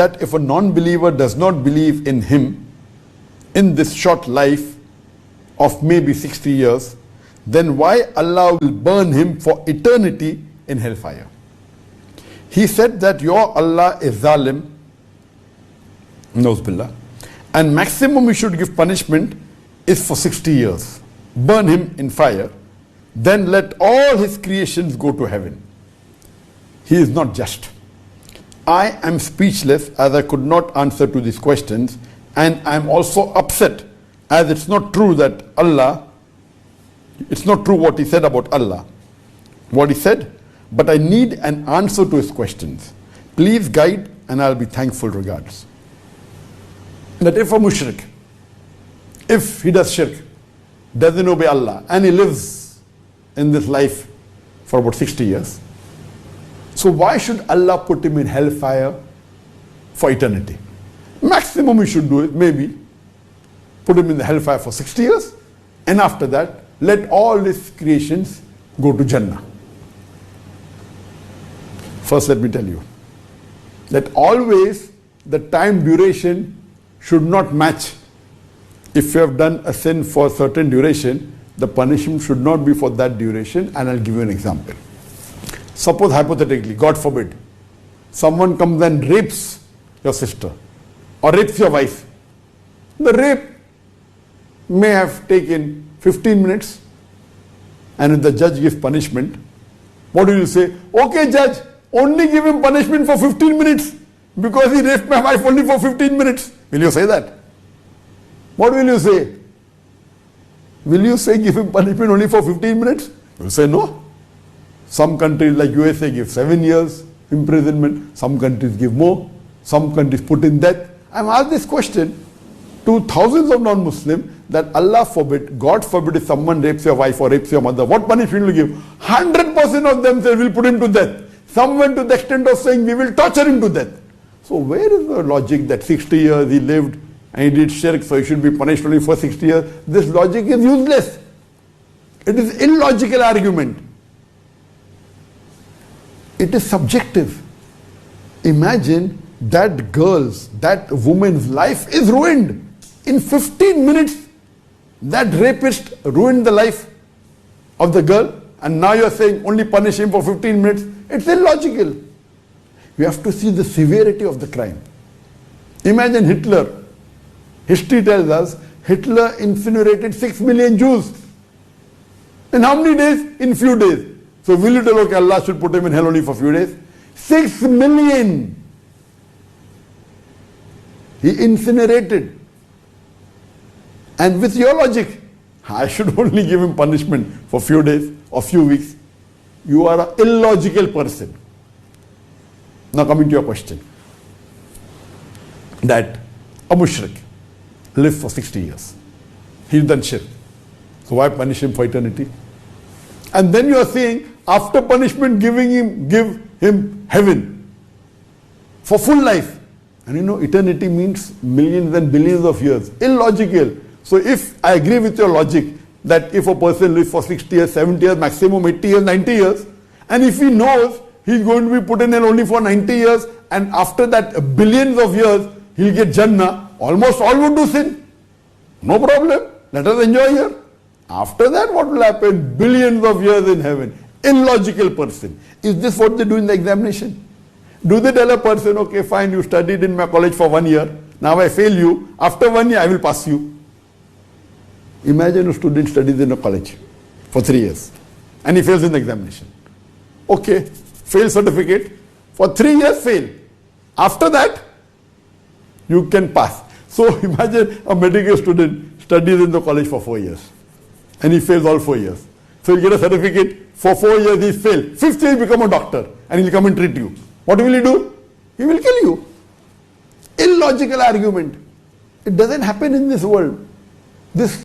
that if a non-believer does not believe in him in this short life of maybe 60 years, then why Allah will burn him for eternity in hellfire? He said that your Allah is zalim, Nauzubillah, and maximum you should give punishment is for 60 years. Burn him in fire, then let all his creations go to heaven. He is not just. I am speechless as I could not answer to these questions, and I am also upset as it's not true that Allah, it's not true what he said about Allah, what he said, but I need an answer to his questions. Please guide and I'll be thankful. Regards. That if a mushrik, if he does shirk, doesn't obey Allah, and he lives in this life for about 60 years, so why should Allah put him in hellfire for eternity? Maximum he should do it, maybe put him in the hellfire for 60 years, and after that, let all his creations go to Jannah. First, let me tell you that always the time duration should not match. If you have done a sin for a certain duration, the punishment should not be for that duration, and I'll give you an example. Suppose hypothetically, God forbid, someone comes and rapes your sister or rapes your wife. The rape may have taken 15 minutes, and if the judge gives punishment, what will you say? Okay, judge, only give him punishment for 15 minutes because he raped my wife only for 15 minutes. Will you say that? What will you say? Will you say give him punishment only for 15 minutes? You will say no. Some countries like USA give 7 years imprisonment. Some countries give more. Some countries put in death. I'm asked this question to thousands of non-Muslims that Allah forbid, God forbid, if someone rapes your wife or rapes your mother, what punishment will you give? 100% of them say we'll put him to death. Some went to the extent of saying we will torture him to death. So where is the logic that 60 years he lived and he did shirk, so he should be punished only for 60 years? This logic is useless. It is illogical argument. It is subjective. Imagine that girl's, that woman's life is ruined. In 15 minutes, that rapist ruined the life of the girl, and now you're saying only punish him for 15 minutes. It's illogical. You have to see the severity of the crime. Imagine Hitler. History tells us Hitler incinerated 6 million Jews. In how many days? In few days. So will you tell, okay, Allah should put him in hell only for a few days? 6 million. He incinerated. And with your logic, I should only give him punishment for a few days or few weeks. You are an illogical person. Now coming to your question. That a mushrik lived for 60 years. He's done shirk. So why punish him for eternity? And then you are saying, after punishment, give him heaven for full life. And you know, eternity means millions and billions of years. Illogical. So if I agree with your logic, that if a person lives for 60 years, 70 years, maximum 80 years, 90 years, and if he knows he's going to be put in hell only for 90 years, and after that billions of years, he'll get Jannah, almost all would do sin. No problem. Let us enjoy here. After that, what will happen? Billions of years in heaven. Illogical person. Is this what they do in the examination? Do they tell a person, okay, fine, you studied in my college for 1 year, now I fail you, after 1 year I will pass you? Imagine a student studies in a college for 3 years and he fails in the examination. Okay, fail certificate, for 3 years fail. After that, you can pass. So imagine a medical student studies in the college for 4 years and he fails all 4 years. So you get a certificate, for 4 years he failed. 5th year he become a doctor and he'll come and treat you. What will he do? He will kill you. Illogical argument. It doesn't happen in this world. This